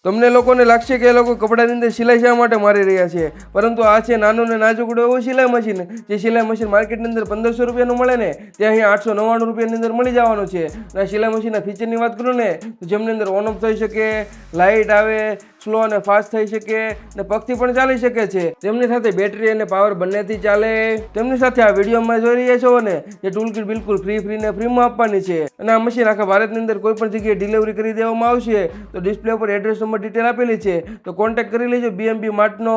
તમને લોકોને લાગશે કે એ લોકો કપડાની અંદર સિલાઈ શા માટે મારી રહ્યા છે, પરંતુ આ છે નાનું ને નાજુકડું એવું સિલાઈ મશીન. જે સિલાઈ મશીન માર્કેટની અંદર 1500 રૂપિયાનું મળે ને તે અહીંયા 899 રૂપિયાની અંદર મળી જવાનું છે. અને સિલાઈ મશીનના ફીચરની વાત કરું ને તો જેમની અંદર ઓન ઓફ થઈ શકે, લાઇટ આવે, સ્લો અને ફાસ્ટ થઈ શકે ને પગથી પણ ચાલી શકે છે. તેમની સાથે બેટરી અને પાવર બંનેથી ચાલે. તેમની સાથે આ વિડીયોમાં જોઈ રહ્યા છો ને જે ટૂલ કિટ બિલકુલ ફ્રીમાં આપવાની છે. અને આ મશીન આખા ભારતની અંદર કોઈ પણ જગ્યાએ ડિલિવરી કરી દેવામાં આવશે. તો ડિસ્પ્લે પર એડ્રેસ નંબર ડિટેલ આપેલી છે, તો કોન્ટેક્ટ કરી લેજો BMB માર્ટનો.